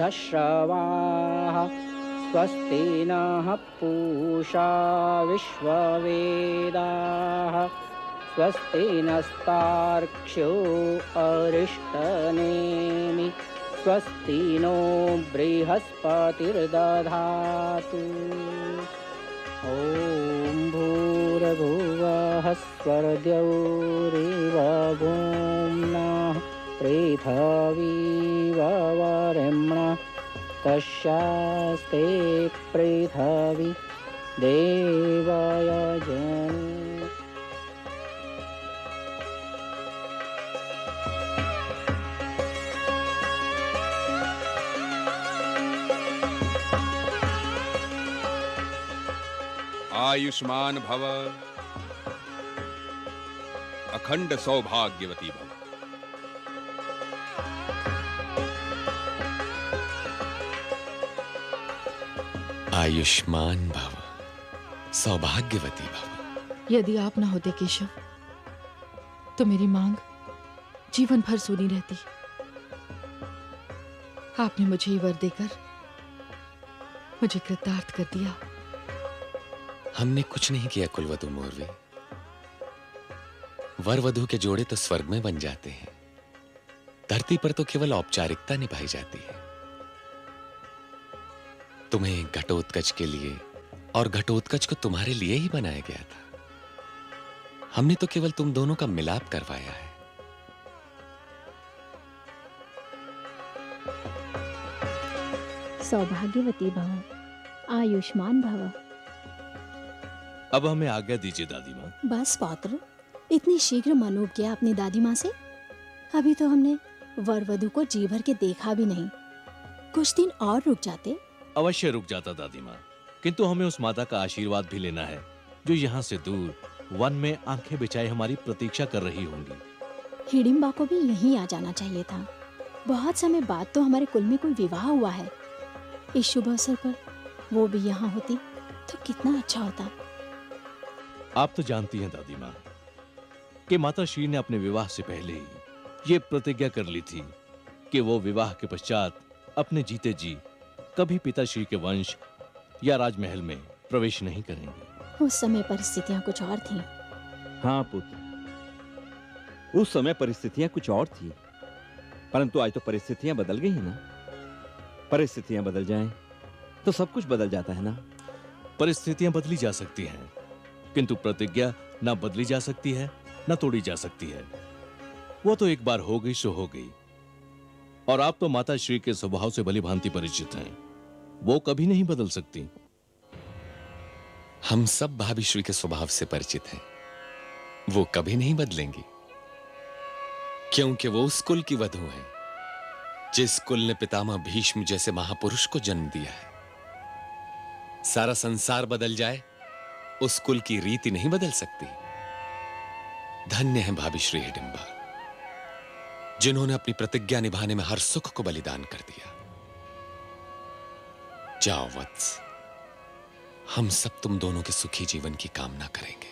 सिद्धश्रवाः स्वस्ति नः पूषा विश्ववेदाः स्वस्ति नस्तार्क्ष्यो अरिष्टनेमि स्वस्ति नो बृहस्पतिर्दधातु। ॐ भूर्भुवः स्वर्गौरिवभूम्नः पृथिवी वरेण्यः तस्यास्ते पृथिवी देवयजने। आयुष्मान भव, अखंड सौभाग्यवती भव। आयुष्मान भव, सौभाग्यवती भव। यदि आप न होते केशव तो मेरी मांग जीवन भर सुनी रहती। आपने मुझे ये वर देकर मुझे कृतार्थ कर दिया। हमने कुछ नहीं किया कुलवधु मोरवे। वर वधु के जोड़े तो स्वर्ग में बन जाते हैं, धरती पर तो केवल औपचारिकता निभाई जाती है। तुम्हें घटोत्कच के लिए और घटोत्कच को तुम्हारे लिए ही बनाया गया था। हमने तो केवल तुम दोनों का मिलाप करवाया है। सौभाग्यवती भव, आयुष्मान भव। अब हमें आज्ञा दीजिए दादी माँ। बस पौत्र, इतनी शीघ्र मनोज गया अपनी दादी माँ से? अभी तो हमने वर वधु को जी भर के देखा भी नहीं। कुछ दिन और रुक जाते। अवश्य रुक जाता दादी माँ, किंतु हमें उस माता का आशीर्वाद भी लेना है जो यहाँ से दूर वन में आंखें बिछाए हमारी प्रतीक्षा कर रही होंगी। हिडिंबा को भी यहीं आ जाना चाहिए था। बहुत समय बाद तो हमारे कुल में कोई विवाह हुआ है। इस शुभ अवसर पर वो भी यहाँ होती तो कितना अच्छा होता। आप तो जानती हैं दादी माँ कि माता श्री ने अपने विवाह से पहले ही ये प्रतिज्ञा कर ली थी कि वो विवाह के पश्चात अपने जीते जी कभी पिताश्री के वंश या राजमहल में प्रवेश नहीं करेंगे। उस समय परिस्थितियां कुछ और थीं। हाँ पुत्र, उस समय परिस्थितियां कुछ और थी, परंतु आज तो परिस्थितियां बदल गई हैं ना। परिस्थितियां बदल जाएं तो सब कुछ बदल जाता है ना। परिस्थितियां बदली जा सकती हैं, किंतु प्रतिज्ञा ना बदली जा सकती है ना तोड़ी जा सकती है। वो तो एक बार हो गई सो हो गई। और आप तो माता श्री के स्वभाव से भली भांति परिचित हैं, वो कभी नहीं बदल सकती। हम सब भाभी श्री के स्वभाव से परिचित हैं, वो कभी नहीं बदलेंगी, क्योंकि वो उस कुल की वधू है जिस कुल ने पितामह भीष्म जैसे महापुरुष को जन्म दिया है। सारा संसार बदल जाए, उस कुल की रीति नहीं बदल सकती। धन्य है भाभी श्री हिडिंबा, जिन्होंने अपनी प्रतिज्ञा निभाने में हर सुख को बलिदान कर दिया। जाओ वत्स, हम सब तुम दोनों के सुखी जीवन की कामना करेंगे।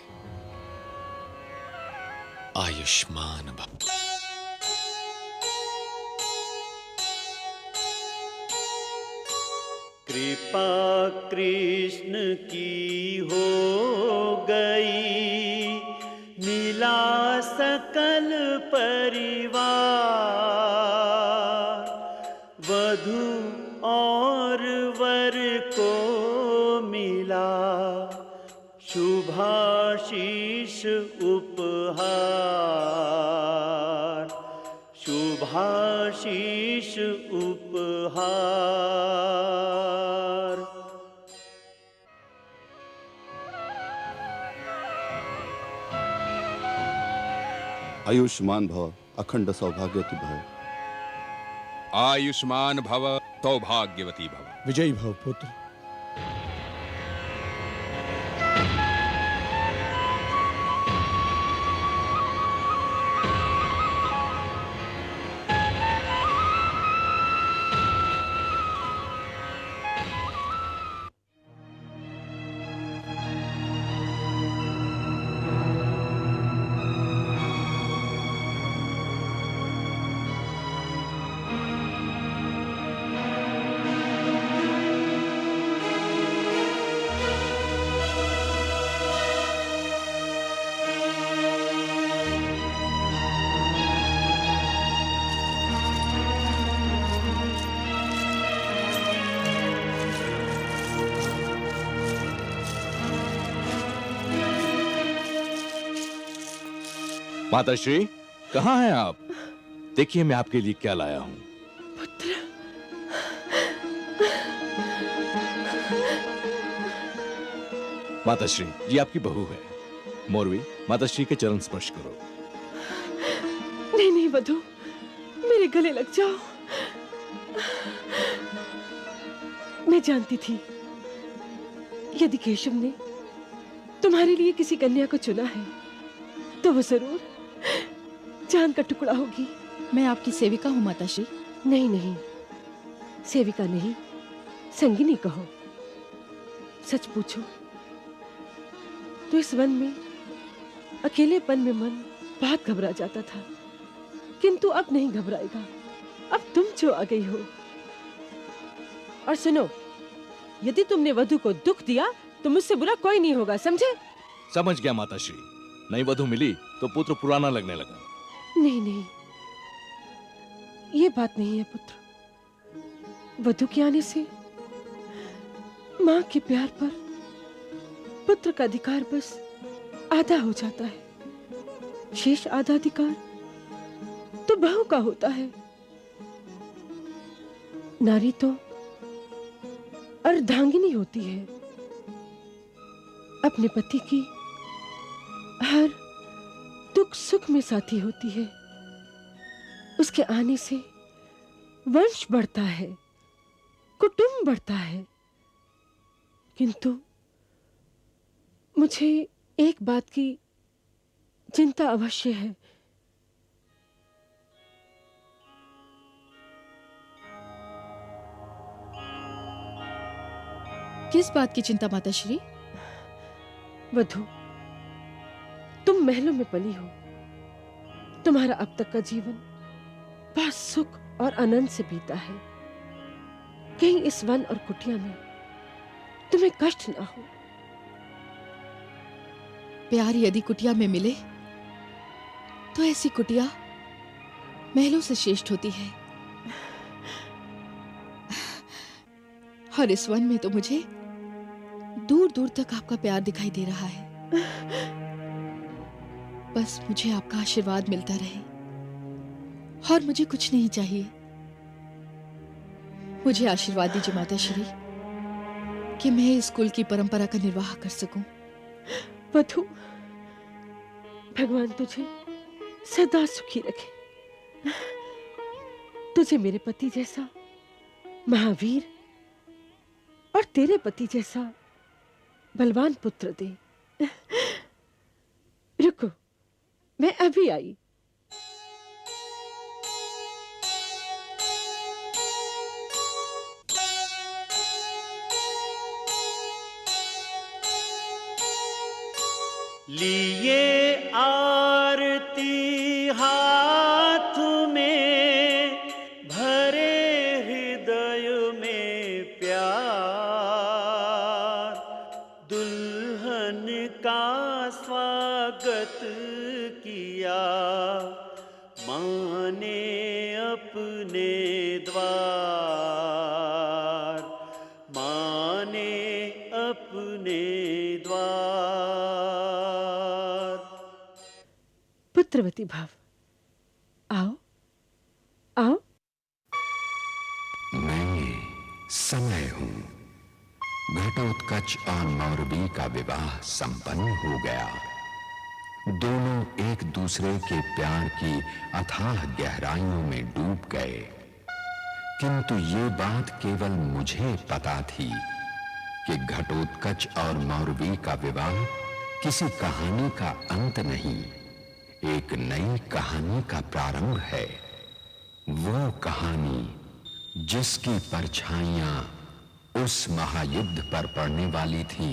आयुष्मान भव। कृपा कृष्ण की हो गई, मिला सकल परिवार। वधू और वर को मिला शुभाशीष उपहार, शुभाशीष उपहार। आयुष्मान भव, अखंड सौभाग्यवती भव। आयुष्मान भव, सौभाग्यवती भव। विजयी भव पुत्र। माताश्री, कहाँ हैं आप? देखिए मैं आपके लिए क्या लाया हूं। पुत्र, माताश्री, ये आपकी बहू है। मौरवी, माताश्री के चरण स्पर्श करो। नहीं नहीं वधु, मेरे गले लग जाओ। मैं जानती थी यदि केशव ने तुम्हारे लिए किसी कन्या को चुना है तो वो जरूर चांद का टुकड़ा होगी। मैं आपकी सेविका हूँ माताश्री। नहीं नहीं, सेविका नहीं, संगिनी कहो। सच पूछो तो इस वन में अकेलेपन में मन बहुत घबरा जाता था, किंतु अब नहीं घबराएगा। अब तुम जो आ गई हो। और सुनो, यदि तुमने वधु को दुख दिया तो मुझसे बुरा कोई नहीं होगा, समझे? समझ गया माताश्री। नई वधु मिली तो पुत्र पुराना लगने लगा। नहीं नहीं, ये बात नहीं है पुत्र। वधु के आने से मां के प्यार पर पुत्र का अधिकार बस आधा हो जाता है। शेष आधा अधिकार तो बहू का होता है। नारी तो अर्धांगिनी होती है, अपने पति की हर दुख सुख में साथी होती है। उसके आने से वंश बढ़ता है, कुटुंब बढ़ता है। किंतु मुझे एक बात की चिंता अवश्य है। किस बात की चिंता माताश्री? वधु, तुम महलों में पली हो। तुम्हारा अब तक का जीवन बहुत सुख और आनंद से बीता है। कहीं इस वन और कुटिया में तुम्हें कष्ट ना हो। प्यार यदि कुटिया में मिले तो ऐसी कुटिया महलों से श्रेष्ठ होती है। और इस वन में तो मुझे दूर दूर तक आपका प्यार दिखाई दे रहा है। बस मुझे आपका आशीर्वाद मिलता रहे और मुझे कुछ नहीं चाहिए। मुझे आशीर्वाद दीजिए माताश्री कि मैं इस कुल की परंपरा का निर्वाह कर सकूं। वधु, भगवान तुझे सदा सुखी रखे। तुझे मेरे पति जैसा महावीर और तेरे पति जैसा बलवान पुत्र दे। रुको, मैं अभी आई। लिए आरती हाथ में, भरे हृदय में प्यार, दुल्हन का स्वागत किया माँ ने अपने द्वार, माँ ने अपने द्वार। पुत्रवती भाव, आओ आओ। मैं समय हूं। घटोत्कच और मौरवी का विवाह संपन्न हो गया। दोनों एक दूसरे के प्यार की अथाह गहराइयों में डूब गए। किंतु ये बात केवल मुझे पता थी कि घटोत्कच और मौरवी का विवाह किसी कहानी का अंत नहीं, एक नई कहानी का प्रारंभ है। वो कहानी जिसकी परछाइयां उस महायुद्ध पर पड़ने वाली थी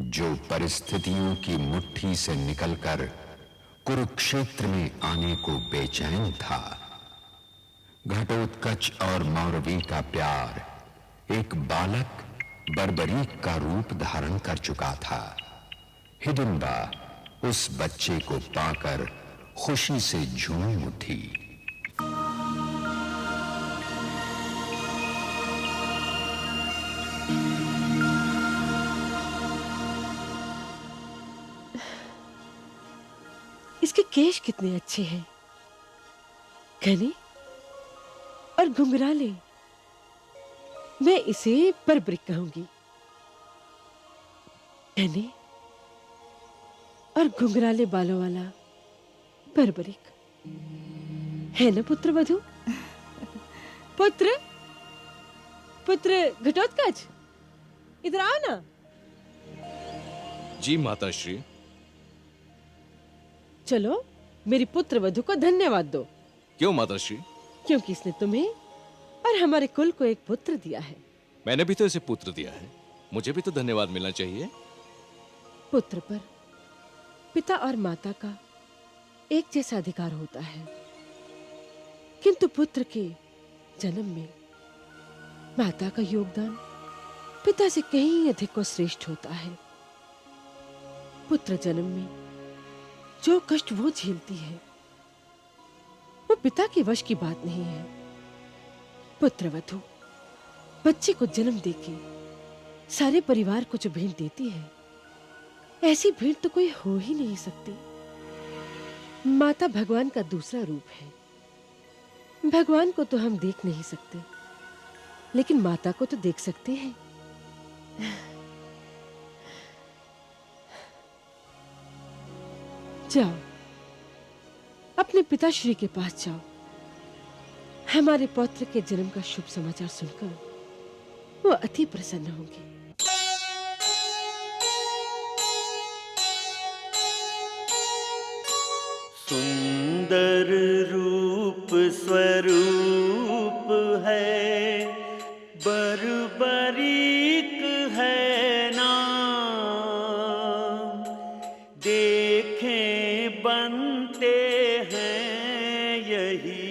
जो परिस्थितियों की मुट्ठी से निकलकर कुरुक्षेत्र में आने को बेचैन था। घटोत्कच और मौरवी का प्यार एक बालक बर्बरीक का रूप धारण कर चुका था। हिडिंबा उस बच्चे को पाकर खुशी से झूम उठी। इसके केश कितने अच्छे हैं, घने और घुंघराले। मैं इसे बरबरिक कहूंगी। घने और घुंघराले बालों वाला बरबरिक है ना पुत्र वधु? पुत्र पुत्र घटोत्कच, इधर आओ ना। जी माताश्री। चलो मेरी पुत्र वधु को धन्यवाद दो। क्यों माताश्री? क्योंकि इसने तुम्हें और हमारे कुल को एक पुत्र दिया है। मैंने भी तो इसे पुत्र दिया है, मुझे भी तो धन्यवाद मिलना चाहिए। पुत्र पर पिता और माता का एक जैसा अधिकार होता है, किंतु पुत्र के जन्म में माता का योगदान पिता से कहीं अधिक और श्रेष्ठ होता है। पुत्र जन्म में जो कष्ट वो झेलती है वो पिता के वश की बात नहीं है। पुत्रवधु बच्चे को जन्म देके सारे परिवार को जो भेंट देती है, ऐसी भेंट तो कोई हो ही नहीं सकती। माता भगवान का दूसरा रूप है। भगवान को तो हम देख नहीं सकते, लेकिन माता को तो देख सकते हैं। जाओ अपने पिताश्री के पास जाओ। हमारे पौत्र के जन्म का शुभ समाचार सुनकर वो अति प्रसन्न होंगे। सुंदर रूप स्वरूप है, बरबरीक है नाम। देखें बनते हैं यही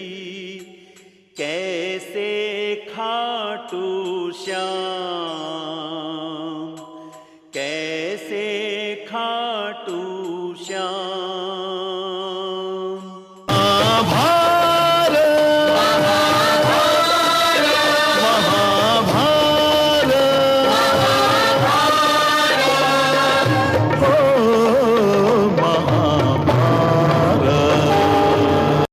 कैसे खाटू श्याम, कैसे खा